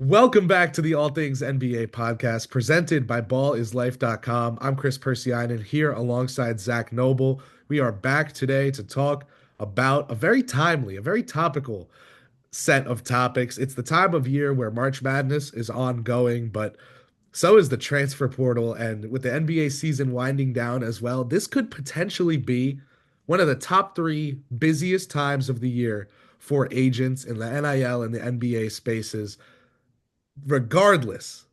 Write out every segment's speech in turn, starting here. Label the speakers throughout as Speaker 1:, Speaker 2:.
Speaker 1: Welcome back to the All Things NBA podcast presented by ballislife.com. I'm Kris Pursiainen here alongside Zach Noble. We are back today to talk about a very timely, a very topical set of topics. It's the time of year where March Madness is ongoing, but so is the transfer portal. And with the NBA season winding down as well, this could potentially be one of the top three busiest times of the year for agents in the NIL and the NBA spaces. Regardless,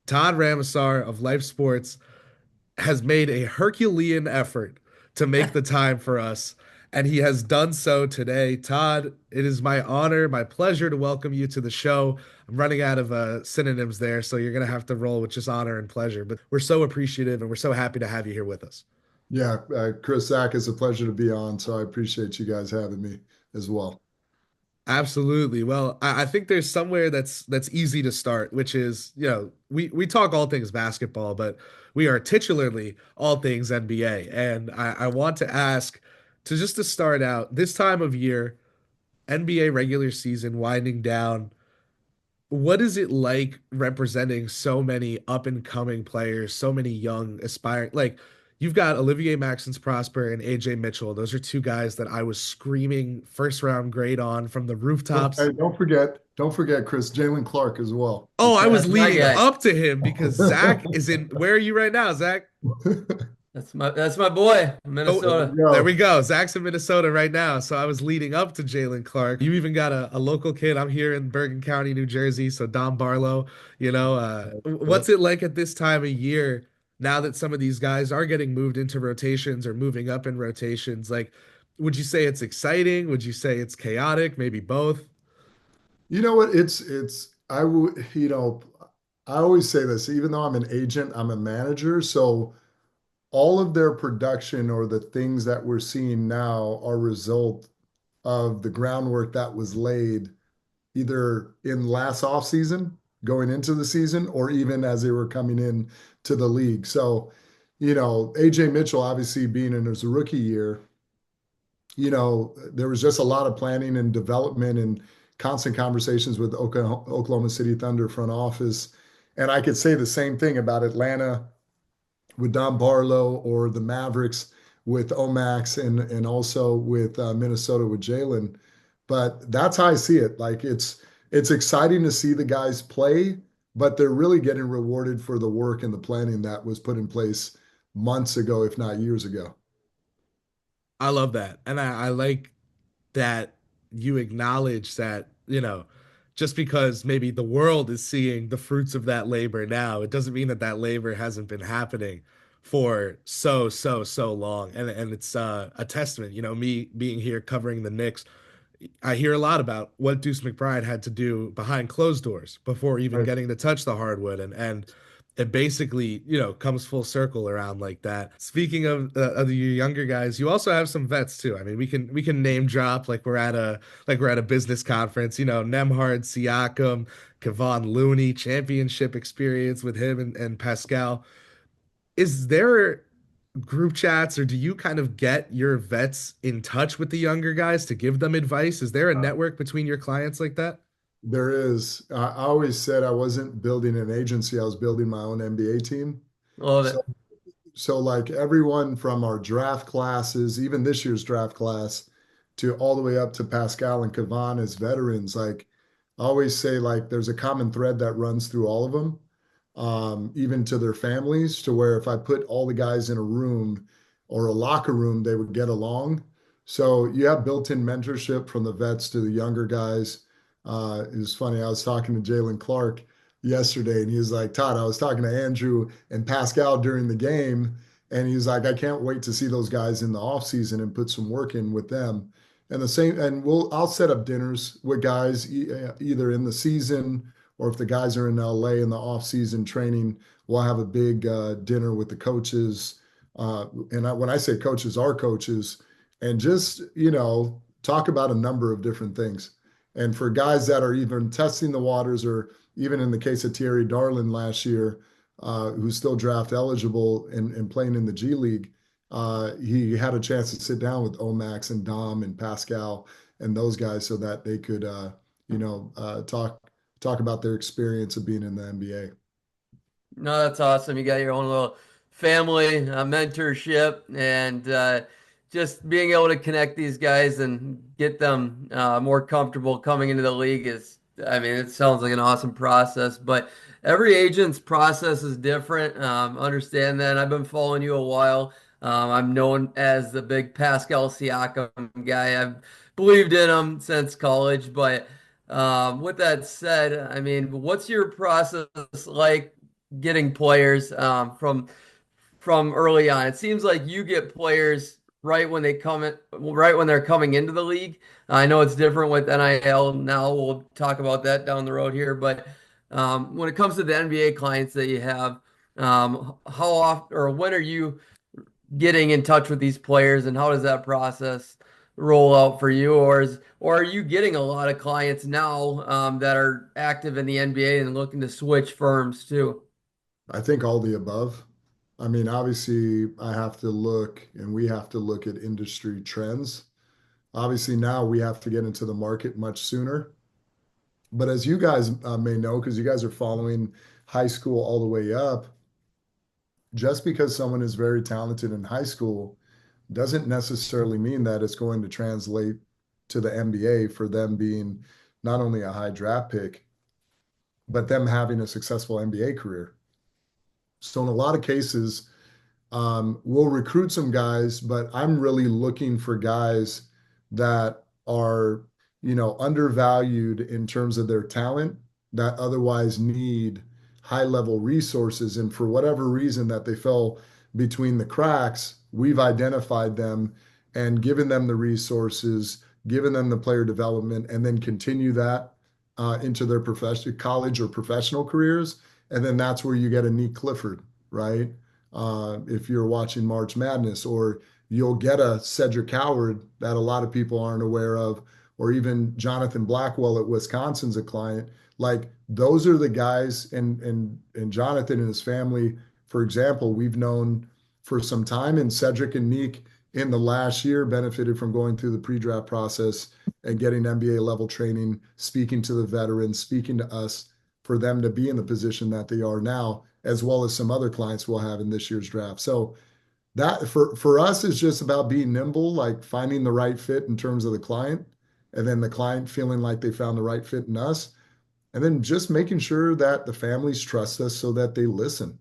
Speaker 1: Todd Ramasar of Life Sports has made a Herculean effort to make the time for us, and he has done so today. Todd, it is my honor, my pleasure to welcome you to the show. I'm running out of synonyms there, so you're going to have to roll with just honor and pleasure. But we're so appreciative and we're so happy to have you here with us.
Speaker 2: Yeah, Chris, Zach, it's a pleasure to be on. So I appreciate you guys having me as well.
Speaker 1: Absolutely. Well, I think there's somewhere that's easy to start, which is, we talk all things basketball, but we are titularly all things NBA. And I want to ask to start out this time of year, NBA regular season winding down. What is it like representing so many up and coming players, so many young aspiring like you've got Olivier Maxence Prosper and AJ Mitchell. Those are two guys that I was screaming first round grade on from the rooftops.
Speaker 2: Hey, don't forget, Chris, Jalen Clark as well. You
Speaker 1: Oh, I
Speaker 2: can't.
Speaker 1: was
Speaker 3: That's my
Speaker 1: leading
Speaker 3: guy.
Speaker 1: up to him because Zach is in. Where are you right now, Zach?
Speaker 3: That's my boy,
Speaker 1: Oh,
Speaker 2: There
Speaker 3: Minnesota.
Speaker 2: we
Speaker 1: there we
Speaker 2: go.
Speaker 1: go. Zach's in Minnesota right now. So I was leading up to Jalen Clark. You even got a local kid. I'm here in Bergen County, New Jersey. So Don Barlow, what's
Speaker 2: Yep.
Speaker 1: it like at this time of year now that some of these guys are getting moved into rotations or moving up in rotations? Like, would you say it's exciting? Would you say it's chaotic? Maybe both?
Speaker 2: You know what? I would, I always say this, even though I'm an agent, I'm a manager. So all of their production or the things that we're seeing now are a result of the groundwork that was laid either in last offseason, going into the season, or even as they were coming in to the league. So, AJ Mitchell, obviously being in his rookie year, there was just a lot of planning and development and constant conversations with Oklahoma City Thunder front office. And I could say the same thing about Atlanta with Don Barlow or the Mavericks with Omax and also with Minnesota with Jalen. But that's how I see it. Like it's exciting to see the guys play, but they're really getting rewarded for the work and the planning that was put in place months ago, if not years ago.
Speaker 1: I love that. And I like that you acknowledge that, just because maybe the world is seeing the fruits of that labor now, it doesn't mean that that labor hasn't been happening for so long. And it's a testament, me being here covering the Knicks. I hear a lot about what Deuce McBride had to do behind closed doors before even
Speaker 2: Right.
Speaker 1: getting to touch the hardwood, and it basically comes full circle around like that. Speaking of the younger guys, you also have some vets too. I mean, we can name drop like we're at a business conference. Nemhard, Siakam, Kevon Looney, championship experience with him and Pascal. Is there group chats, or do you kind of get your vets in touch with the younger guys to give them advice? Is there a
Speaker 2: Uh,
Speaker 1: network between your clients like that?
Speaker 2: There is. I always said I wasn't building an agency, I was building my own NBA team.
Speaker 3: Love
Speaker 2: So
Speaker 3: it.
Speaker 2: So like everyone from our draft classes, even this year's draft class, to all the way up to Pascal and Kavan as veterans, like I always say, like there's a common thread that runs through all of them, even to their families, to where if I put all the guys in a room or a locker room, they would get along. So you have built-in mentorship from the vets to the younger guys. It was funny. I was talking to Jalen Clark yesterday, and he was like, Todd, I was talking to Andrew and Pascal during the game, and he's like, I can't wait to see those guys in the off season and put some work in with them. And the same, and I'll set up dinners with guys either in the season or if the guys are in LA in the off season training, we'll have a big dinner with the coaches. When I say coaches, our coaches, and just, talk about a number of different things. And for guys that are even testing the waters or even in the case of Thierry Darlin last year, who's still draft eligible and playing in the G League, he had a chance to sit down with Omax and Dom and Pascal and those guys so that they could, talk talk about their experience of being in the NBA.
Speaker 3: No, that's awesome. You got your own little family mentorship, and just being able to connect these guys and get them more comfortable coming into the league is, I mean, it sounds like an awesome process, but every agent's process is different. Understand that. I've been following you a while. I'm known as the big Pascal Siakam guy. I've believed in him since college, but with that said, I mean, what's your process like getting players from early on? It seems like you get players right when right when they're coming into the league. I know it's different with NIL now. We'll talk about that down the road here, but when it comes to the NBA clients that you have, how often or when are you getting in touch with these players, and how does that process roll out for you? Or are you getting a lot of clients now that are active in the NBA and looking to switch firms too?
Speaker 2: I think all the above. I mean, obviously, I have to look and we have to look at industry trends. Obviously, now we have to get into the market much sooner. But as you guys may know, because you guys are following high school all the way up, just because someone is very talented in high school doesn't necessarily mean that it's going to translate to the NBA for them being not only a high draft pick, but them having a successful NBA career. So in a lot of cases, we'll recruit some guys, but I'm really looking for guys that are, undervalued in terms of their talent that otherwise need high level resources. And for whatever reason that they fell between the cracks, we've identified them and given them the resources, given them the player development, and then continue that into their professional college or professional careers. And then that's where you get a Nick Clifford, right? If you're watching March Madness, or you'll get a Cedric Howard that a lot of people aren't aware of, or even Jonathan Blackwell at Wisconsin's a client. Like those are the guys, and Jonathan and his family, for example, we've known for some time, and Cedric and Nick in the last year benefited from going through the pre-draft process and getting NBA level training, speaking to the veterans, speaking to us for them to be in the position that they are now, as well as some other clients we'll have in this year's draft. So that for us is just about being nimble, like finding the right fit in terms of the client, and then the client feeling like they found the right fit in us, and then just making sure that the families trust us so that they listen.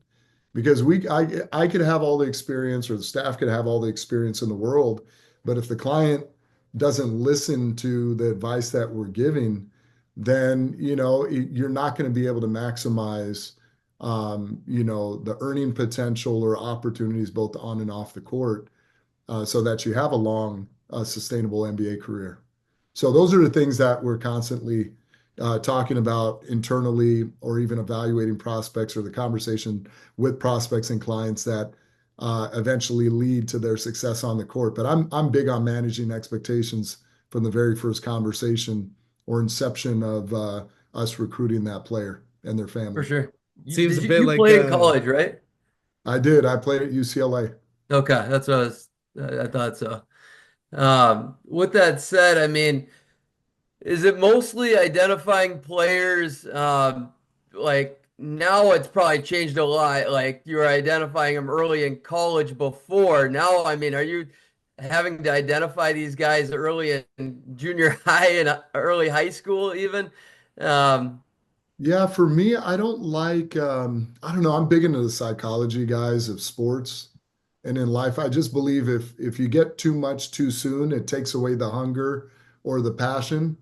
Speaker 2: Because I could have all the experience, or the staff could have all the experience in the world, but if the client doesn't listen to the advice that we're giving, then you're not going to be able to maximize the earning potential or opportunities both on and off the court, so that you have a long, sustainable NBA career. So those are the things that we're constantly talking about internally, or even evaluating prospects, or the conversation with prospects and clients that eventually lead to their success on the court. But I'm big on managing expectations from the very first conversation or inception of us recruiting that player and their
Speaker 3: For
Speaker 2: family.
Speaker 3: sure.
Speaker 1: Seems a
Speaker 3: Did you,
Speaker 1: bit
Speaker 3: you
Speaker 1: like
Speaker 3: play in college, right?
Speaker 2: I did. I played at UCLA.
Speaker 3: Okay, that's what I thought so. With that said, I mean, is it mostly identifying players? Like now it's probably changed a lot. Like you were identifying them early in college before. Now, I mean, are you having to identify these guys early in junior high and early high school even? Um,
Speaker 2: Yeah, for me, I don't like, I don't know, I'm big into the psychology, guys, of sports and in life. I just believe if you get too much too soon, it takes away the hunger or the passion.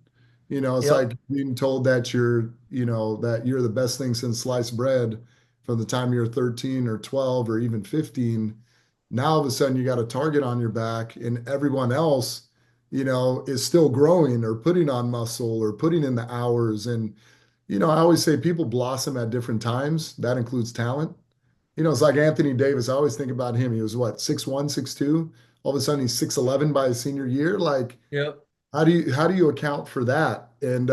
Speaker 2: It's
Speaker 3: yep.
Speaker 2: like being told that you're the best thing since sliced bread from the time you're 13 or 12 or even 15. Now all of a sudden you got a target on your back, and everyone else, is still growing or putting on muscle or putting in the hours. And I always say people blossom at different times. That includes talent. It's like Anthony Davis. I always think about him. He was what, 6'1", 6'2"? All of a sudden he's 6'11" by his senior year. Like,
Speaker 3: Yep.
Speaker 2: how do you account for that? And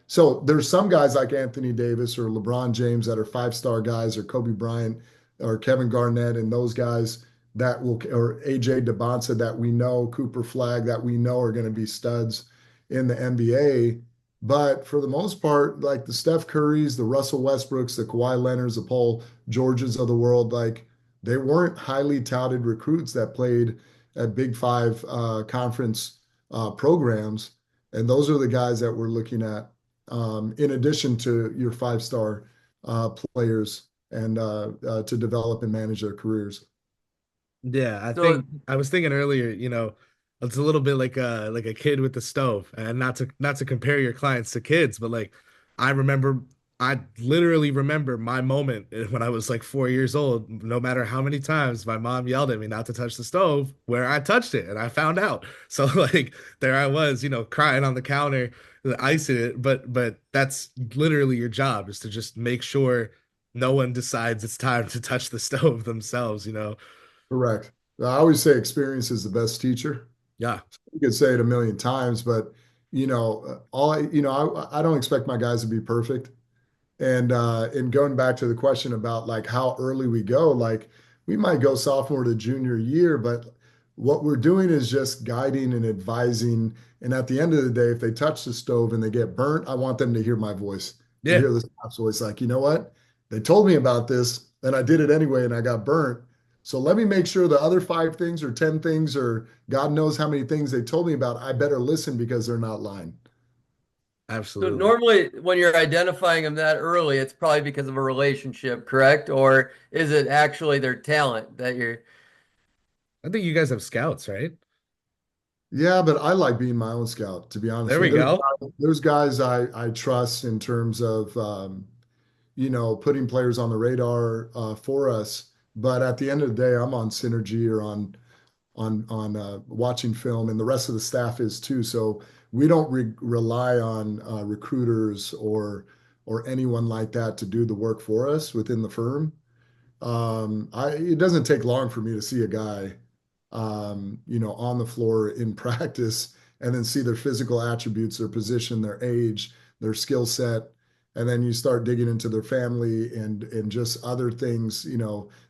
Speaker 2: so there's some guys like Anthony Davis or LeBron James that are five-star guys, or Kobe Bryant or Kevin Garnett, and those guys that will, or AJ DeBonsa that we know, Cooper Flag that we know are going to be studs in the NBA. But for the most part, like the Steph Currys, the Russell Westbrooks, the Kawhi Leonards, the Paul Georges of the world, like they weren't highly touted recruits that played at Big Five conference programs. And those are the guys that we're looking at, in addition to your five-star players and to develop and manage their careers.
Speaker 1: Yeah, I
Speaker 3: So
Speaker 1: think I was thinking earlier, it's a little bit like a kid with the stove, and not to compare your clients to kids, but like I remember I literally remember my moment when I was like 4 years old, no matter how many times my mom yelled at me not to touch the stove, where I touched it and I found out. So like there I was, crying on the counter, icing it, but that's literally your job is to just make sure no one decides it's time to touch the stove themselves.
Speaker 2: Correct. I always say experience is the best teacher.
Speaker 1: Yeah.
Speaker 2: You could say it a million times, but I don't expect my guys to be perfect. And going back to the question about like how early we go, like we might go sophomore to junior year, but what we're doing is just guiding and advising. And at the end of the day, if they touch the stove and they get burnt, I want them to hear my voice, to
Speaker 1: Yeah,
Speaker 2: hear the staff's voice. Like, you know what? They told me about this and I did it anyway and I got burnt. So let me make sure the other five things or 10 things or God knows how many things they told me about, I better listen because they're not lying.
Speaker 3: So
Speaker 1: absolutely.
Speaker 3: normally when you're identifying them that early, it's probably because of a relationship, correct? Or is it actually their talent that you're
Speaker 1: I think you guys have scouts, right?
Speaker 2: Yeah, but I like being my own scout, to be honest
Speaker 1: There
Speaker 2: with
Speaker 1: we
Speaker 2: you.
Speaker 1: go.
Speaker 2: There's guys I trust in terms of putting players on the radar for us. But at the end of the day, I'm on synergy or on watching film, and the rest of the staff is too. So we don't rely on recruiters or anyone like that to do the work for us within the firm. It doesn't take long for me to see a guy, on the floor in practice and then see their physical attributes, their position, their age, their skill set. And then you start digging into their family and just other things,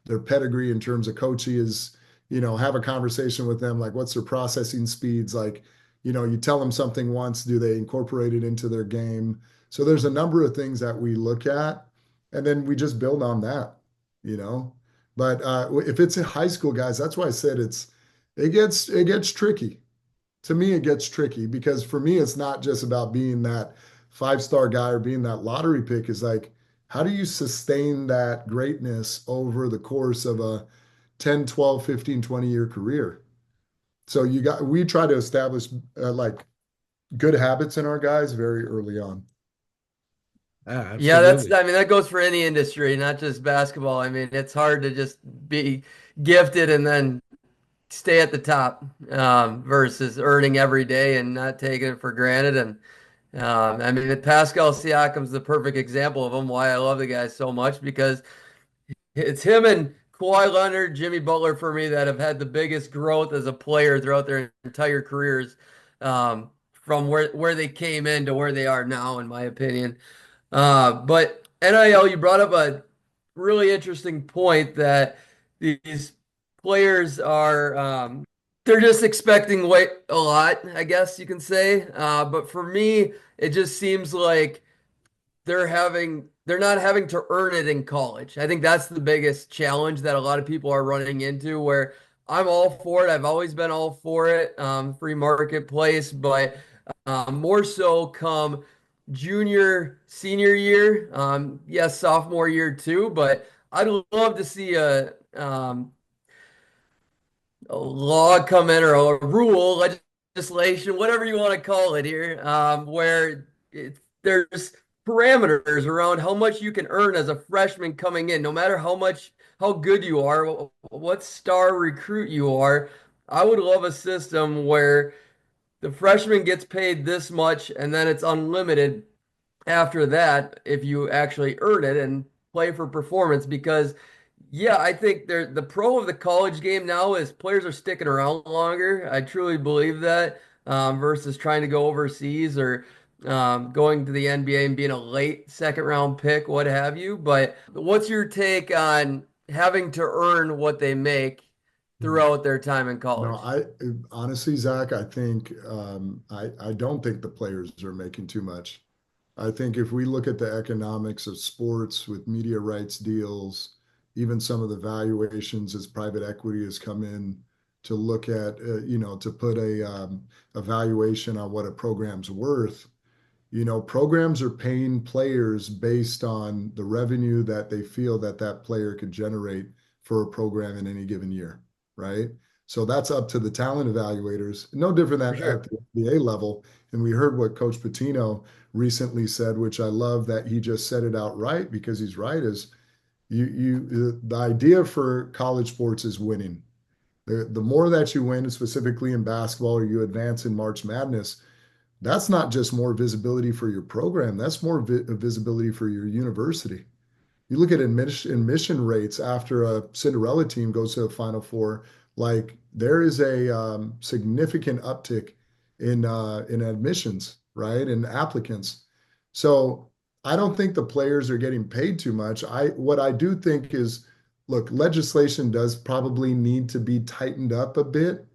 Speaker 2: their pedigree in terms of coaches, have a conversation with them. Like, what's their processing speeds? Like, you tell them something once, do they incorporate it into their game? So there's a number of things that we look at, and then we just build on that you know. But if it's in high school, guys, that's why I said it gets tricky. To me, it gets tricky because for me, it's not just about being that five-star guy or being that lottery pick. Is like, how do you sustain that greatness over the course of a 10, 12, 15, 20-year career? So we try to establish like good habits in our guys very early on.
Speaker 1: Yeah,
Speaker 3: Yeah,
Speaker 1: absolutely.
Speaker 3: I mean, that goes for any industry, not just basketball. I mean, it's hard to just be gifted and then stay at the top versus earning every day and not taking it for granted. And I mean, Pascal Siakam's the perfect example of him, why I love the guy so much because it's him and Kawhi Leonard, Jimmy Butler for me that have had the biggest growth as a player throughout their entire careers from where they came in to where they are now, in my opinion. But NIL, you brought up a really interesting point that these players are they're just expecting way a lot, I guess you can say. But for me, it just seems like they're not having to earn it in college. I think that's the biggest challenge that a lot of people are running into where I'm all for it. I've always been all for it, free marketplace, but more so come junior, senior year. Yes, sophomore year too, but I'd love to see a law come in or a rule, legislation, whatever you want to call it here, where there's parameters around how much you can earn as a freshman coming in, no matter how good you are, what star recruit you are. I would love a system where the freshman gets paid this much and then it's unlimited after that if you actually earn it and play for performance because yeah, I think the pro of the college game now is players are sticking around longer. I truly believe that versus trying to go overseas or going to the NBA and being a late second round pick, what have you. But what's your take on having to earn what they make throughout their time in
Speaker 2: No,
Speaker 3: college.
Speaker 2: I honestly, Zach, I think I don't think the players are making too much. I think if we look at the economics of sports with media rights deals, even some of the valuations as private equity has come in to look at, to put a valuation on what a program's worth, programs are paying players based on the revenue that they feel that that player could generate for a program in any given year, right? So that's up to the talent evaluators, no different
Speaker 3: For
Speaker 2: than at
Speaker 3: sure.
Speaker 2: the NBA level. And we heard what Coach Patino recently said, which I love that he just said it outright because he's right, is the idea for college sports is winning. The more that you win, specifically in basketball, or you advance in March Madness, that's not just more visibility for your program, that's more visibility for your university. You look at admission rates after a Cinderella team goes to the Final Four, like there is a significant uptick in admissions, right, and applicants. So I don't think the players are getting paid too much. What I do think is, look, legislation does probably need to be tightened up a bit,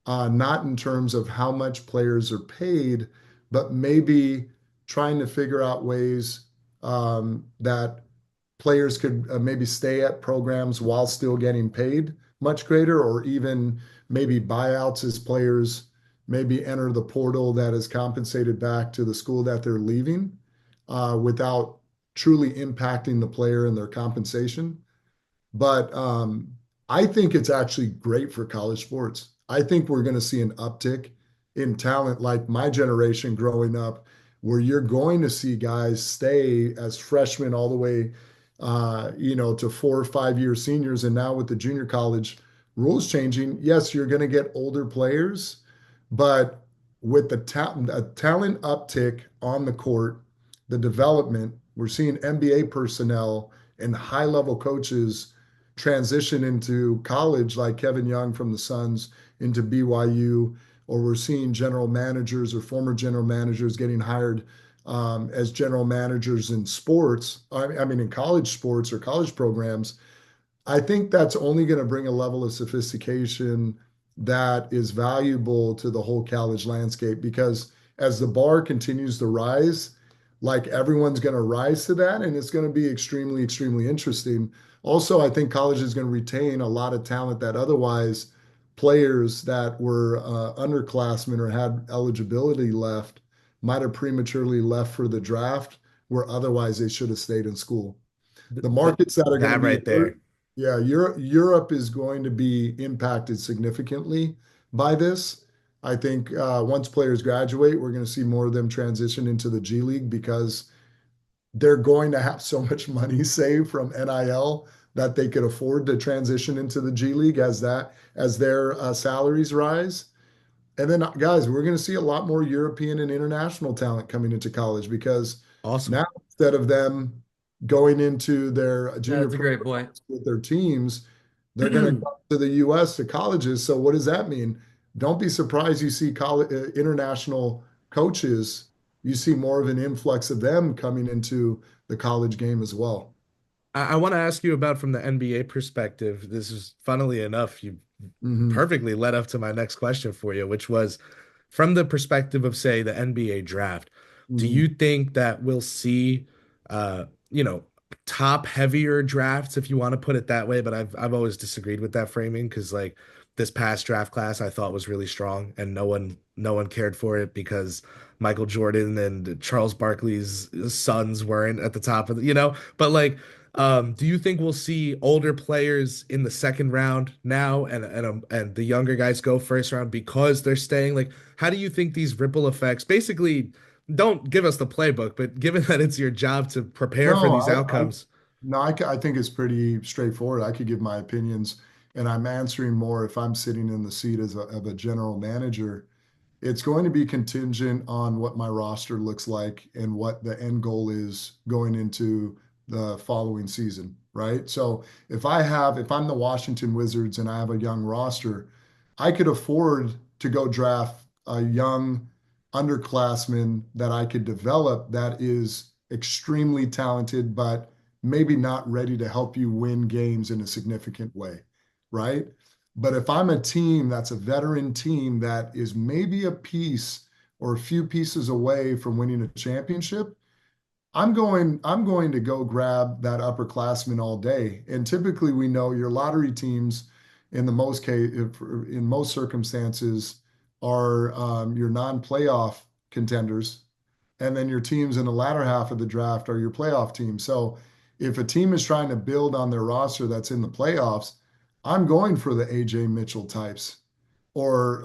Speaker 2: not in terms of how much players are paid, but maybe trying to figure out ways that players could maybe stay at programs while still getting paid much greater, or even maybe buyouts as players maybe enter the portal that is compensated back to the school that they're leaving without truly impacting the player and their compensation. But I think it's actually great for college sports. I think we're going to see an uptick in talent like my generation growing up, where you're going to see guys stay as freshmen all the way, to 4 or 5 year seniors. And now with the junior college rules changing, yes, you're going to get older players, but with the talent uptick on the court, the development, we're seeing NBA personnel and high level coaches transition into college, like Kevin Young from the Suns into BYU, or we're seeing general managers or former general managers getting hired as general managers in sports. I mean, in college sports or college programs. I think that's only going to bring a level of sophistication that is valuable to the whole college landscape, because as the bar continues to rise, like everyone's going to rise to that, and it's going to be extremely, extremely interesting. Also, I think college is going to retain a lot of talent that otherwise players that were underclassmen or had eligibility left might have prematurely left for the draft, where otherwise they should have stayed in school. The markets that are going to
Speaker 1: That
Speaker 2: be,
Speaker 1: right there.
Speaker 2: yeah, Europe is going to be impacted significantly by this. I think once players graduate, we're going to see more of them transition into the G League, because they're going to have so much money saved from NIL that they could afford to transition into the G League as their salaries rise. And then, guys, we're going to see a lot more European and international talent coming into college, because
Speaker 1: Awesome.
Speaker 2: now instead of them going into their junior
Speaker 3: That's a great point.
Speaker 2: programs with their teams, they're going to come to the U.S. to colleges. So what does that mean? Don't be surprised you see international coaches. You see more of an influx of them coming into the college game as well.
Speaker 1: I want to ask you about from the NBA perspective. This is funnily enough, you
Speaker 2: Hmm.
Speaker 1: perfectly led up to my next question for you, which was from the perspective of, say, the NBA draft. Do
Speaker 2: Hmm.
Speaker 1: you think that we'll see, uh, you know, top heavier drafts, if you want to put it that way? But I've always disagreed with that framing because like this past draft class I thought was really strong and no one cared for it because Michael Jordan and Charles Barkley's sons weren't at the top of but like do you think we'll see older players in the second round now, and the younger guys go first round because they're staying? Like, how do you think these ripple effects? Basically, don't give us the playbook, but given that it's your job to prepare for
Speaker 2: No,
Speaker 1: these outcomes.
Speaker 2: no, I think it's pretty straightforward. I could give my opinions, and I'm answering more if I'm sitting in the seat of a general manager. It's going to be contingent on what my roster looks like and what the end goal is going into the following season, right? So if I'm the Washington Wizards and I have a young roster, I could afford to go draft a young underclassman that I could develop that is extremely talented, but maybe not ready to help you win games in a significant way, right? But if I'm a team that's a veteran team that is maybe a piece or a few pieces away from winning a championship, I'm going to go grab that upperclassman all day. And typically we know your lottery teams in the most case in most circumstances are your non-playoff contenders. And then your teams in the latter half of the draft are your playoff team. So if a team is trying to build on their roster that's in the playoffs, I'm going for the AJ Mitchell types or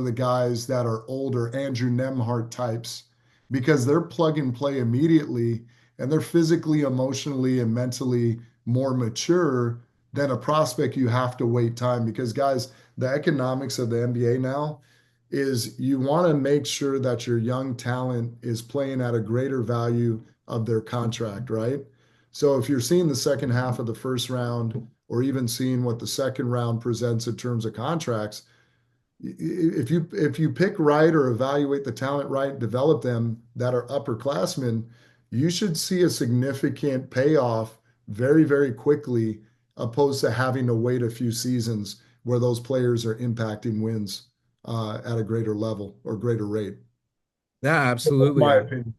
Speaker 2: the guys that are older, Andrew Nemhart types, because they're plug and play immediately and they're physically, emotionally, and mentally more mature than a prospect you have to wait time. Because, guys, the economics of the NBA now is you want to make sure that your young talent is playing at a greater value of their contract, right? So if you're seeing the second half of the first round or even seeing what the second round presents in terms of contracts, if you pick right or evaluate the talent right, develop them that are upperclassmen, you should see a significant payoff very, very quickly, opposed to having to wait a few seasons where those players are impacting wins at a greater level or greater rate.
Speaker 1: Yeah,
Speaker 2: That's
Speaker 1: absolutely.
Speaker 2: my
Speaker 1: And
Speaker 2: opinion.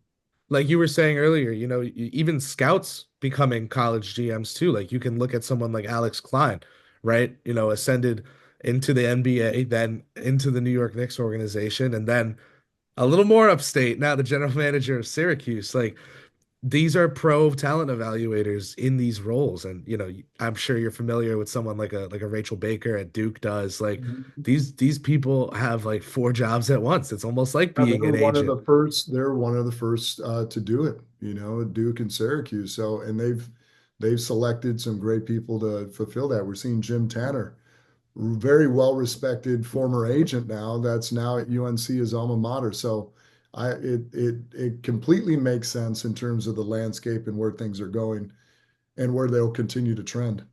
Speaker 1: like you were saying earlier, even scouts becoming college GMs too. Like you can look at someone like Alex Klein, right? Ascended into the NBA, then into the New York Knicks organization, and then a little more upstate, now the general manager of Syracuse. Like these are pro talent evaluators in these roles. And I'm sure you're familiar with someone like a Rachel Baker at Duke does. Like
Speaker 2: Mhm.
Speaker 1: these people have like four jobs at once. It's almost like
Speaker 2: Yeah,
Speaker 1: being an agent.
Speaker 2: they're one of the first to do it, Duke and Syracuse. So, and they've selected some great people to fulfill that. We're seeing Jim Tanner, very well respected former agent now that's now at UNC as alma mater. So it completely makes sense in terms of the landscape and where things are going and where they'll continue to trend.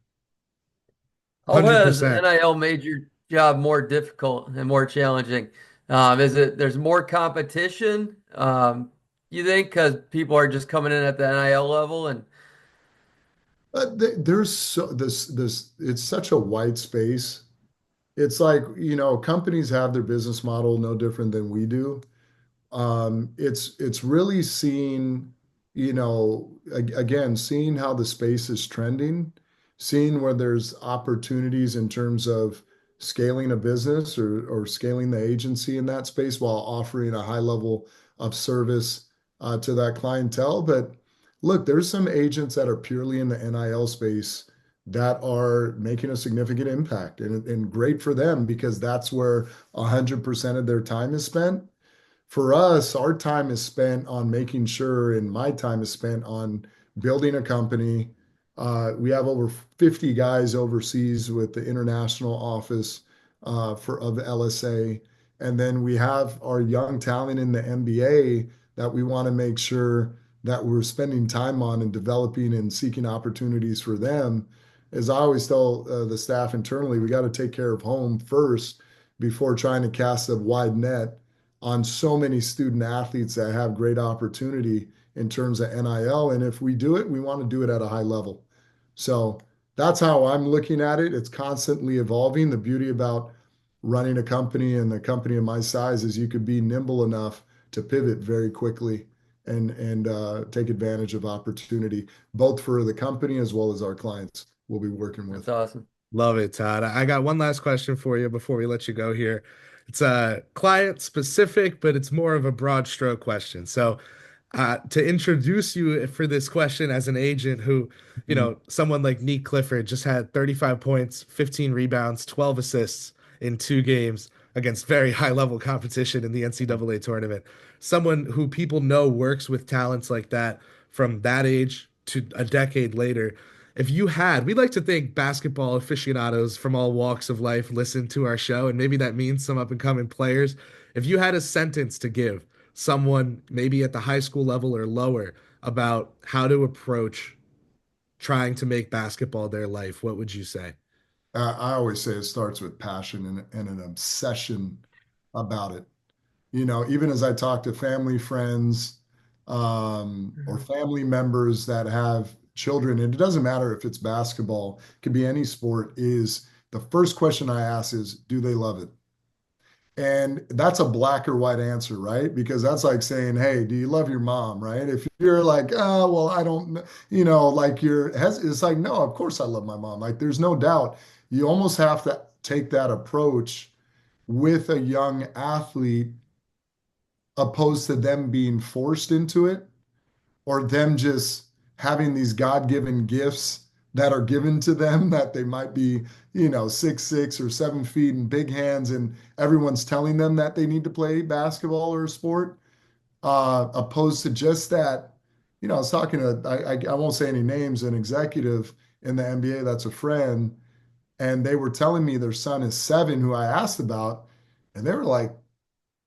Speaker 3: How has
Speaker 1: 100%.
Speaker 3: NIL made your job more difficult and more challenging? Is it there's more competition? You think because people are just coming in at the NIL level and
Speaker 2: There's so this it's such a wide space. It's like, companies have their business model no different than we do. It's really seeing, again, seeing how the space is trending, seeing where there's opportunities in terms of scaling a business or scaling the agency in that space while offering a high level of service to that clientele. But look, there's some agents that are purely in the NIL space that are making a significant impact, and great for them because that's where 100% of their time is spent. For us, our time is spent on making sure, and my time is spent on building a company. We have over 50 guys overseas with the international office of LSA. And then we have our young talent in the NBA that we want to make sure that we're spending time on and developing and seeking opportunities for them. As I always tell the staff internally, we got to take care of home first before trying to cast a wide net on so many student athletes that have great opportunity in terms of NIL. And if we do it, we want to do it at a high level. So that's how I'm looking at it. It's constantly evolving. The beauty about running a company and a company of my size is you could be nimble enough to pivot very quickly and take advantage of opportunity, both for the company as well as our clients we'll be working
Speaker 3: that's
Speaker 2: with.
Speaker 3: awesome.
Speaker 1: Love it, Todd. I got one last question for you before we let you go here. It's client specific, but it's more of a broad stroke question. So, to introduce you for this question as an agent who,
Speaker 2: Mhm.
Speaker 1: someone like Neat Clifford just had 35 points, 15 rebounds, 12 assists in 2 games against very high level competition in the NCAA tournament. Someone who people know works with talents like that from that age to a decade later. If you had, we'd like to think basketball aficionados from all walks of life listen to our show, and maybe that means some up and coming players. If you had a sentence to give someone, maybe at the high school level or lower, about how to approach trying to make basketball their life, what would you say?
Speaker 2: I always say it starts with passion and an obsession about it. Even as I talk to family, friends, or family members that have children, and it doesn't matter if it's basketball, it could be any sport, is the first question I ask is, do they love it? And that's a black or white answer, right? Because that's like saying, hey, do you love your mom, right? If you're like, oh, well, I don't, like it's like, no, of course I love my mom. Like there's no doubt. You almost have to take that approach with a young athlete opposed to them being forced into it or them just having these God-given gifts that are given to them that they might be, 6'6" or 7 feet and big hands, and everyone's telling them that they need to play basketball or a sport, opposed to just that. I was talking to, I won't say any names, an executive in the NBA that's a friend, and they were telling me their son is 7, who I asked about, and they were like,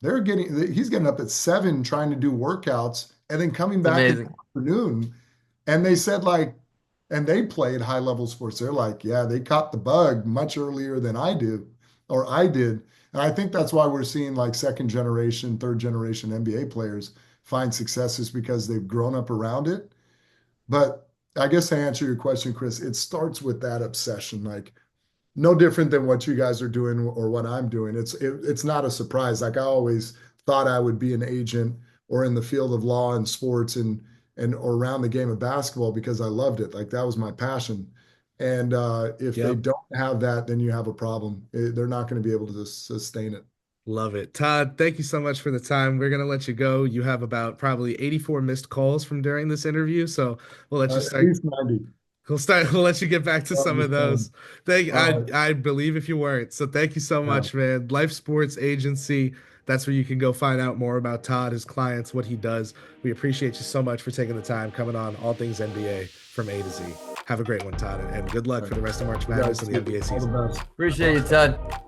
Speaker 2: he's getting up at 7 trying to do workouts and then coming
Speaker 3: It's
Speaker 2: back in the
Speaker 3: amazing.
Speaker 2: afternoon. And they said like, and they played high level sports. They're like, yeah, they caught the bug much earlier than I did, or I did. And I think that's why we're seeing like second generation, third generation NBA players find successes because they've grown up around it. But I guess to answer your question, Kris, it starts with that obsession. Like no different than what you guys are doing or what I'm doing. It's not a surprise. Like I always thought I would be an agent or in the field of law and sports and or around the game of basketball because I loved it. Like that was my passion. And if they
Speaker 1: Yep.
Speaker 2: don't have that, then you have a problem. They're not going to be able to sustain it.
Speaker 1: Love it. Todd, thank you so much for the time. We're going to let you go. You have about probably 84 missed calls from during this interview, so we'll let you
Speaker 2: At
Speaker 1: start.
Speaker 2: least 90.
Speaker 1: We'll let you get back to some of those.
Speaker 2: All right.
Speaker 1: I believe if you weren't. So thank you so
Speaker 2: Yeah.
Speaker 1: much, man. Life Sports Agency. That's where you can go find out more about Todd, his clients, what he does. We appreciate you so much for taking the time coming on All Things NBA from A to Z. Have a great one, Todd, and good luck
Speaker 2: All
Speaker 1: for
Speaker 2: right.
Speaker 1: the rest of March
Speaker 2: You
Speaker 1: Madness
Speaker 2: guys
Speaker 1: and the
Speaker 2: too.
Speaker 1: NBA
Speaker 2: All the
Speaker 1: season.
Speaker 2: best.
Speaker 3: Appreciate you, Todd.